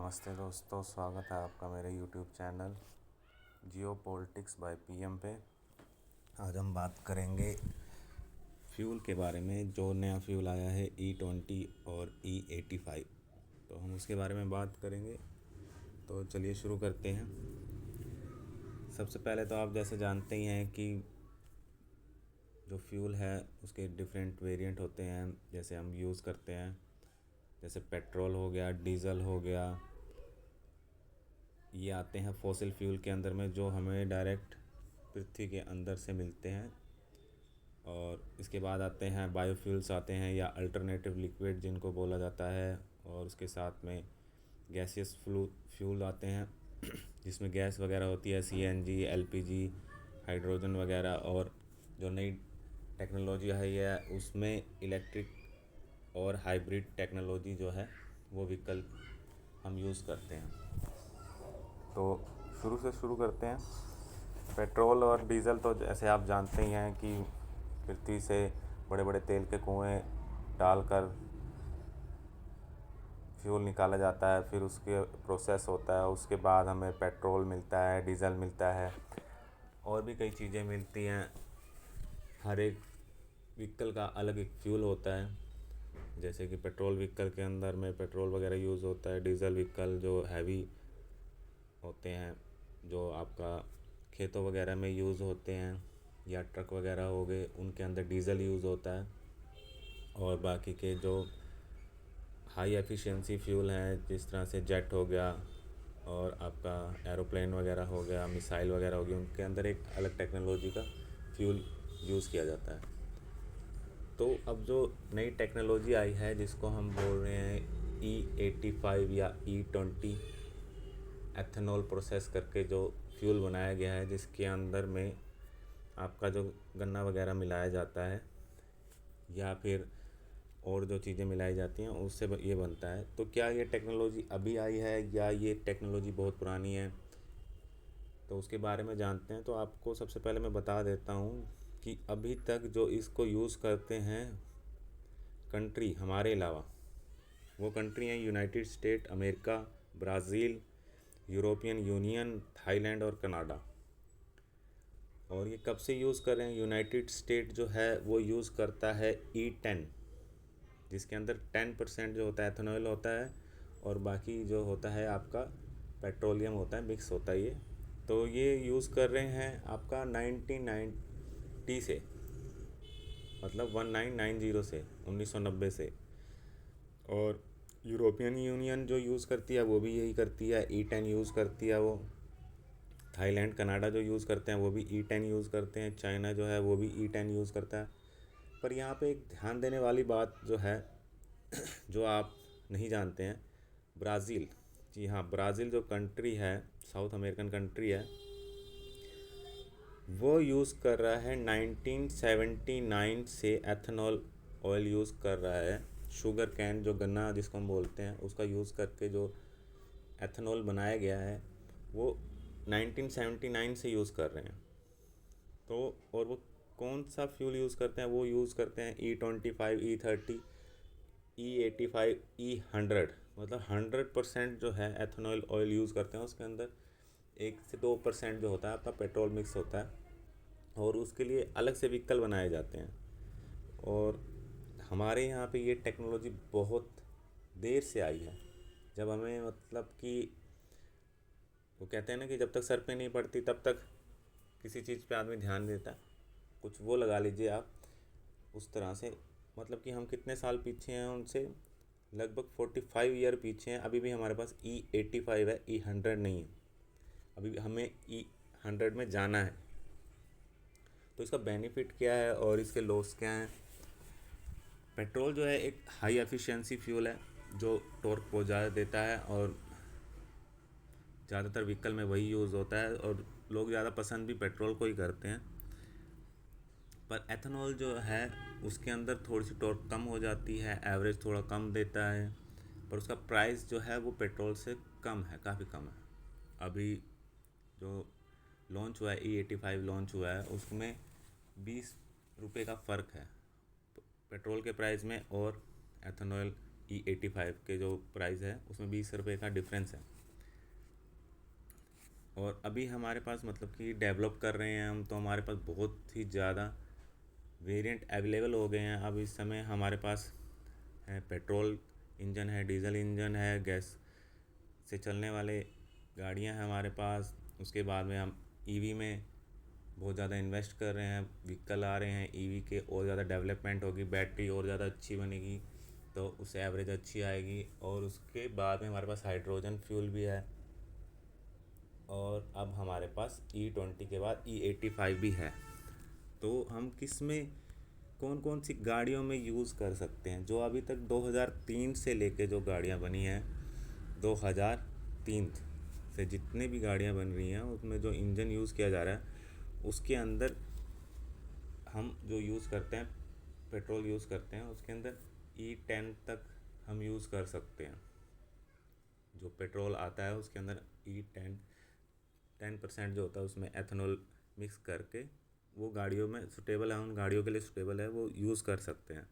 नमस्ते दोस्तों, स्वागत है आपका मेरे YouTube channel Jio politics by PM पे। आज हम बात करेंगे फ्यूल के बारे में। जो नया फ्यूल आया है E20 और E85, तो हम उसके बारे में बात करेंगे। तो चलिए शुरू करते हैं। सबसे पहले तो आप जैसे जानते ही हैं कि जो फ्यूल है उसके डिफरेंट वेरिएंट होते हैं, जैसे हम यूज़ करते हैं। जैसे पेट्रोल हो गया, डीज़ल हो गया, ये आते हैं फॉसिल फ्यूल के अंदर में, जो हमें डायरेक्ट पृथ्वी के अंदर से मिलते हैं। और इसके बाद आते हैं बायोफ्यूल्स आते हैं, या अल्टरनेटिव लिक्विड जिनको बोला जाता है। और उसके साथ में गैसियस फ्यूल आते हैं जिसमें गैस वगैरह होती है, सीएनजी, एलपीजी, हाइड्रोजन वगैरह। और जो नई टेक्नोलॉजी है ये उसमें इलेक्ट्रिक और हाइब्रिड टेक्नोलॉजी जो है वो व्हीकल हम यूज़ करते हैं। तो शुरू से शुरू करते हैं। पेट्रोल और डीज़ल तो जैसे आप जानते ही हैं कि पृथ्वी से बड़े बड़े तेल के कुएं डालकर फ्यूल निकाला जाता है, फिर उसके प्रोसेस होता है, उसके बाद हमें पेट्रोल मिलता है, डीज़ल मिलता है, और भी कई चीज़ें मिलती हैं। हर एक व्हीकल का अलग एक फ्यूल होता है। जैसे कि पेट्रोल व्हीकल के अंदर में पेट्रोल वगैरह यूज़ होता है। डीज़ल व्हीकल जो हैवी होते हैं, जो आपका खेतों वगैरह में यूज़ होते हैं, या ट्रक वगैरह हो गए, उनके अंदर डीज़ल यूज़ होता है। और बाकी के जो हाई एफिशिएंसी फ्यूल हैं, जिस तरह से जेट हो गया और आपका एरोप्लेन वगैरह हो गया, मिसाइल वगैरह हो गई, उनके अंदर एक अलग टेक्नोलॉजी का फ्यूल यूज़ किया जाता है। तो अब जो नई टेक्नोलॉजी आई है जिसको हम बोल रहे हैं E85 या E20, एथेनॉल प्रोसेस करके जो फ्यूल बनाया गया है, जिसके अंदर में आपका जो गन्ना वगैरह मिलाया जाता है या फिर और जो चीज़ें मिलाई जाती हैं उससे ये बनता है। तो क्या ये टेक्नोलॉजी अभी आई है या ये टेक्नोलॉजी बहुत पुरानी है, तो उसके बारे में जानते हैं। तो आपको सबसे पहले मैं बता देता हूँ कि अभी तक जो इसको यूज़ करते हैं कंट्री हमारे अलावा, वो कंट्री हैं United state America, Brazil, European union, Thailand और कनाडा। और ये कब से यूज़ कर रहे हैं? यूनाइटेड स्टेट जो है वो यूज़ करता है E10, जिसके अंदर 10% जो होता है एथेनॉल होता है, और बाकी जो होता है आपका पेट्रोलियम होता है, मिक्स होता है ये। तो ये यूज़ कर रहे हैं आपका 1990 से, मतलब 1990 से, 1990 से। और यूरोपियन यूनियन जो यूज़ करती है वो भी यही करती है, E10 यूज़ करती है वो। थाईलैंड, कनाडा जो यूज़ करते हैं वो भी E10 यूज़ करते हैं। चाइना जो है वो भी E10 यूज़ करता है। पर यहाँ पे एक ध्यान देने वाली बात जो है जो आप नहीं जानते हैं, ब्राज़ील, जी हाँ, ब्राज़ील जो कंट्री है, साउथ अमेरिकन कंट्री है, वो यूज़ कर रहा है 1979 से एथेनॉल ऑयल यूज़ कर रहा है। शुगर कैन, जो गन्ना जिसको हम बोलते हैं, उसका यूज़ करके जो एथेनॉल बनाया गया है वो 1979 से यूज़ कर रहे हैं। तो और वो कौन सा फ्यूल यूज़ करते हैं? वो यूज़ करते हैं E25, E30, E85, E100, मतलब 100% जो है एथेनॉल ऑयल यूज़ करते हैं। उसके अंदर 1 से 2% जो होता है आपका पेट्रोल मिक्स होता है, और उसके लिए अलग से व्हीकल बनाए जाते हैं। और हमारे यहाँ पे ये टेक्नोलॉजी बहुत देर से आई है। जब हमें मतलब कि वो कहते हैं ना कि जब तक सर पे नहीं पड़ती तब तक किसी चीज़ पे आदमी ध्यान देता है, कुछ वो लगा लीजिए आप उस तरह से। मतलब कि हम कितने साल पीछे हैं उनसे, लगभग 45 ईयर पीछे हैं। अभी भी हमारे पास E85 है, E100 नहीं है। अभी हमें E100 में जाना है। तो इसका बेनिफिट क्या है और इसके लॉस क्या हैं? पेट्रोल जो है एक हाई एफिशिएंसी फ्यूल है जो टॉर्क बहुत ज़्यादा देता है, और ज़्यादातर व्हीकल में वही यूज़ होता है, और लोग ज़्यादा पसंद भी पेट्रोल को ही करते हैं। पर एथेनॉल जो है उसके अंदर थोड़ी सी टॉर्क कम हो जाती है, एवरेज थोड़ा कम देता है, पर उसका प्राइस जो है वो पेट्रोल से कम है, काफ़ी कम है। अभी जो लॉन्च हुआ है, E85 लॉन्च हुआ है, उसमें 20 रुपये का फ़र्क है पेट्रोल के प्राइस में और एथेनॉल E85 के जो प्राइस है उसमें 20 रुपये का डिफरेंस है। और अभी हमारे पास मतलब कि डेवलप कर रहे हैं हम, तो हमारे पास बहुत ही ज़्यादा वेरिएंट अवेलेबल हो गए हैं। अब इस समय हमारे पास है पेट्रोल इंजन है, डीजल इंजन है, गैस से चलने वाले गाड़ियां हैं हमारे पास। उसके बाद में हम ईवी में बहुत ज़्यादा इन्वेस्ट कर रहे हैं, व्हीकल आ रहे हैं ईवी के, और ज़्यादा डेवलपमेंट होगी, बैटरी और ज़्यादा अच्छी बनेगी तो उससे एवरेज अच्छी आएगी। और उसके बाद में हमारे पास हाइड्रोजन फ्यूल भी है। और अब हमारे पास E20 के बाद E85 भी है। तो हम किस में कौन कौन सी गाड़ियों में यूज़ कर सकते हैं? जो अभी तक 2003 से लेके जो गाड़ियाँ बनी हैं, 2003 से जितने भी गाड़ियाँ बन रही हैं उसमें जो इंजन यूज़ किया जा रहा है उसके अंदर हम जो यूज़ करते हैं, पेट्रोल यूज़ करते हैं, उसके अंदर E10 तक हम यूज़ कर सकते हैं। जो पेट्रोल आता है उसके अंदर E10% जो होता है उसमें एथेनॉल मिक्स करके वो गाड़ियों में सूटेबल है, उन गाड़ियों के लिए सूटेबल है, वो यूज़ कर सकते हैं।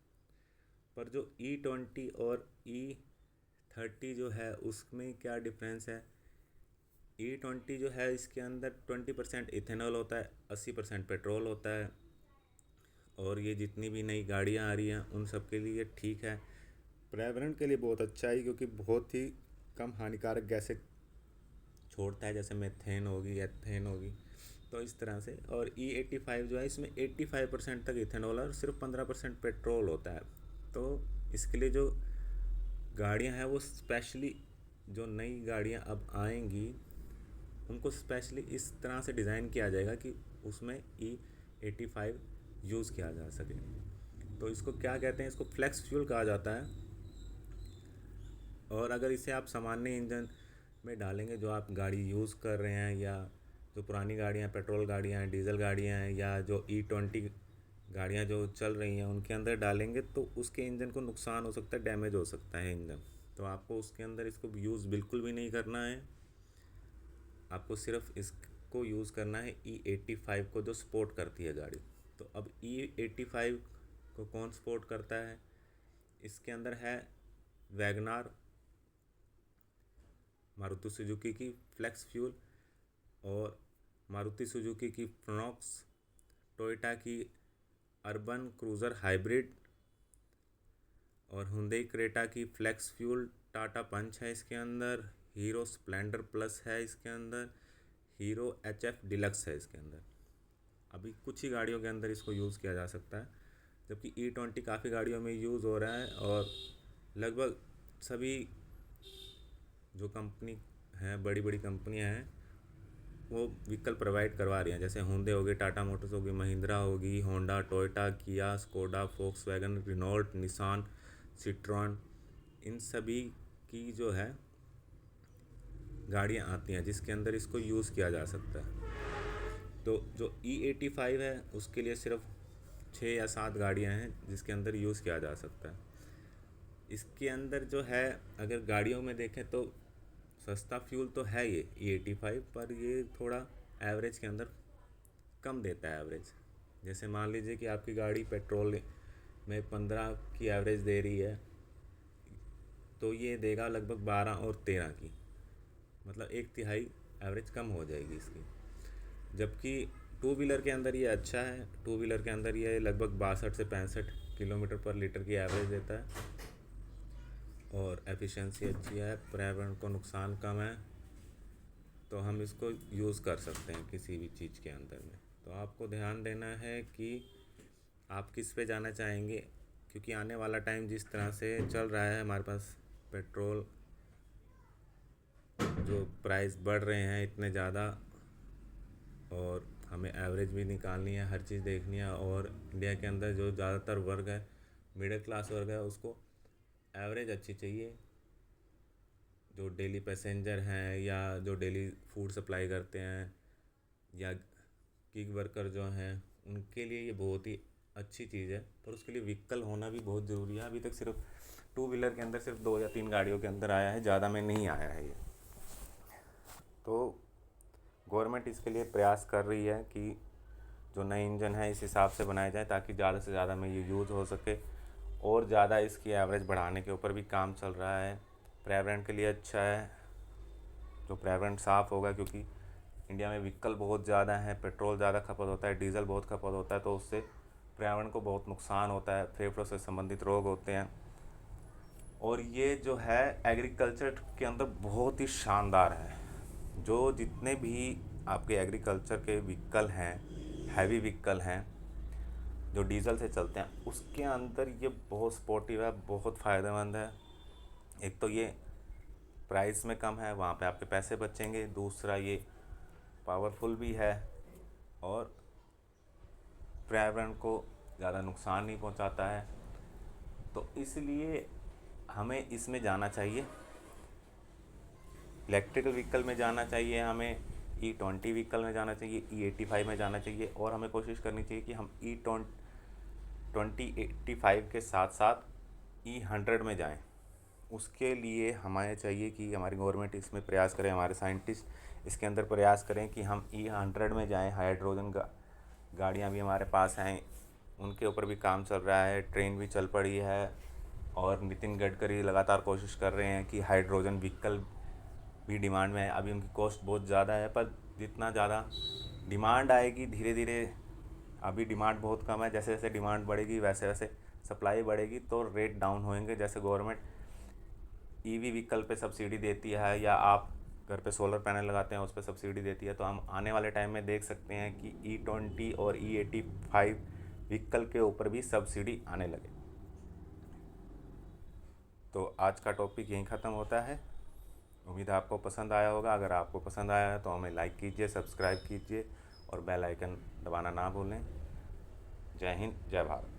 पर जो E20 और E30 जो है उसमें क्या डिफरेंस है? E20 जो है इसके अंदर 20% इथेनॉल होता है, 80% पेट्रोल होता है। और ये जितनी भी नई गाड़ियाँ आ रही हैं उन सब के लिए ठीक है, पर्यावरण के लिए बहुत अच्छा है, क्योंकि बहुत ही कम हानिकारक गैसें छोड़ता है, जैसे मेथेन होगी, एथेन होगी। तो इस तरह से। और E85 जो है इसमें 85% तक इथेनॉल और सिर्फ 15% पेट्रोल होता है। तो इसके लिए जो गाड़ियां हैं वो स्पेशली, जो नई गाड़ियां अब आएंगी उनको स्पेशली इस तरह से डिज़ाइन किया जाएगा कि उसमें E85 यूज़ किया जा सके। तो इसको क्या कहते हैं? इसको फ्लेक्स फ्यूल कहा जाता है। और अगर इसे आप सामान्य इंजन में डालेंगे, जो आप गाड़ी यूज़ कर रहे हैं, या जो पुरानी गाड़ियाँ पेट्रोल गाड़ियाँ हैं, डीजल गाड़ियाँ हैं, या जो E20 गाड़ियाँ जो चल रही हैं उनके अंदर डालेंगे तो उसके इंजन को नुकसान हो सकता है, डैमेज हो सकता है इंजन। तो आपको उसके अंदर इसको यूज़ बिल्कुल भी नहीं करना है। आपको सिर्फ इसको यूज़ करना है E85 को, जो सपोर्ट करती है गाड़ी। तो अब E85 को कौन सपोर्ट करता है? इसके अंदर है वैगनार, मारुति सुजुकी की फ्लेक्स फ्यूल, और मारुति सुजुकी की फ्रोनॉक्स, टोयोटा की अर्बन क्रूज़र हाइब्रिड, और हुंडई क्रेटा की फ्लेक्स फ्यूल, टाटा पंच है इसके अंदर, हीरो स्प्लेंडर प्लस है इसके अंदर, हीरो HF डिलक्स है इसके अंदर। अभी कुछ ही गाड़ियों के अंदर इसको यूज़ किया जा सकता है, जबकि E20 काफ़ी गाड़ियों में यूज़ हो रहा है। और लगभग सभी जो कंपनी हैं, बड़ी बड़ी कंपनियां हैं, वो व्हीकल प्रोवाइड करवा रही हैं। जैसे होंडे होगी, टाटा मोटर्स होगी, महिंद्रा होगी, Honda, Toyota, Kia, Skoda, Volkswagen, Renault, Nissan, Citroen, इन सभी की जो है गाड़ियाँ आती हैं जिसके अंदर इसको यूज़ किया जा सकता है। तो जो E85 है उसके लिए सिर्फ 6 या 7 गाड़ियाँ हैं जिसके अंदर यूज़ किया जा सकता है। इसके अंदर जो है, अगर गाड़ियों में देखें तो सस्ता फ्यूल तो है ये E85, पर ये थोड़ा एवरेज के अंदर कम देता है एवरेज। जैसे मान लीजिए कि आपकी गाड़ी पेट्रोल में 15 की एवरेज दे रही है, तो ये देगा लगभग 12 और 13 की, मतलब 1/3 एवरेज कम हो जाएगी इसकी। जबकि टू व्हीलर के अंदर ये अच्छा है, टू व्हीलर के अंदर ये लगभग 62 से 65 किलोमीटर पर लीटर की एवरेज देता है, और एफिशिएंसी अच्छी है, पर्यावरण को नुकसान कम है। तो हम इसको यूज़ कर सकते हैं किसी भी चीज़ के अंदर में। तो आपको ध्यान देना है कि आप किस पे जाना चाहेंगे, क्योंकि आने वाला टाइम जिस तरह से चल रहा है, हमारे पास पेट्रोल जो प्राइस बढ़ रहे हैं इतने ज़्यादा, और हमें एवरेज भी निकालनी है, हर चीज़ देखनी है। और इंडिया के अंदर जो ज़्यादातर वर्ग है, मिडिल क्लास वर्ग है, उसको एवरेज अच्छी चाहिए। जो डेली पैसेंजर हैं, या जो डेली फूड सप्लाई करते हैं, या गिग वर्कर जो हैं, उनके लिए ये बहुत ही अच्छी चीज़ है। पर उसके लिए व्हीकल होना भी बहुत ज़रूरी है। अभी तक सिर्फ टू व्हीलर के अंदर सिर्फ 2 या 3 गाड़ियों के अंदर आया है, ज़्यादा में नहीं आया है ये। तो गवर्नमेंट इसके लिए प्रयास कर रही है कि जो नए इंजन है इस हिसाब से बनाए जाए ताकि ज़्यादा से ज़्यादा में ये यूज़ हो सके। और ज़्यादा इसकी एवरेज बढ़ाने के ऊपर भी काम चल रहा है। पर्यावरण के लिए अच्छा है, जो पर्यावरण साफ़ होगा, क्योंकि इंडिया में व्हीकल बहुत ज़्यादा है, पेट्रोल ज़्यादा खपत होता है, डीजल बहुत खपत होता है, तो उससे पर्यावरण को बहुत नुकसान होता है, फेफड़ों से संबंधित रोग होते हैं। और ये जो है एग्रीकल्चर के अंदर बहुत ही शानदार है। जो जितने भी आपके एग्रीकल्चर के व्हीकल हैं, हैवी व्हीकल हैं जो डीजल से चलते हैं, उसके अंदर ये बहुत स्पोर्टिव है, बहुत फ़ायदेमंद है। एक तो ये प्राइस में कम है, वहाँ पे आपके पैसे बचेंगे। दूसरा ये पावरफुल भी है और पर्यावरण को ज़्यादा नुकसान नहीं पहुँचाता है। तो इसलिए हमें इसमें जाना चाहिए, इलेक्ट्रिकल व्हीकल में जाना चाहिए, हमें E20 व्हीकल में जाना चाहिए, E85 में जाना चाहिए। और हमें कोशिश करनी चाहिए कि हम E2085 के साथ साथ E100 में जाएं। उसके लिए हमें चाहिए कि हमारी गवर्नमेंट इसमें प्रयास करें, हमारे साइंटिस्ट इसके अंदर प्रयास करें कि हम E100 में जाएं। हाइड्रोजन गाड़ियाँ भी हमारे पास हैं, उनके ऊपर भी काम चल रहा है, ट्रेन भी चल पड़ी है। और नितिन गडकरी लगातार कोशिश कर रहे हैं कि हाइड्रोजन व्हीकल भी डिमांड में है। अभी उनकी कॉस्ट बहुत ज़्यादा है, पर जितना ज़्यादा डिमांड आएगी धीरे धीरे, अभी डिमांड बहुत कम है, जैसे जैसे डिमांड बढ़ेगी वैसे वैसे सप्लाई बढ़ेगी तो रेट डाउन होंगे। जैसे गवर्नमेंट ईवी व्हीकल पे सब्सिडी देती है, या आप घर पे सोलर पैनल लगाते हैं उस पर सब्सिडी देती है, तो हम आने वाले टाइम में देख सकते हैं कि E20 और E85 व्हीकल के ऊपर भी सब्सिडी आने लगे। तो आज का टॉपिक यहीं ख़त्म होता है। उम्मीद है आपको पसंद आया होगा। अगर आपको पसंद आया है तो हमें लाइक कीजिए, सब्सक्राइब कीजिए और बेल आइकन दबाना ना भूलें। जय हिंद, जय भारत।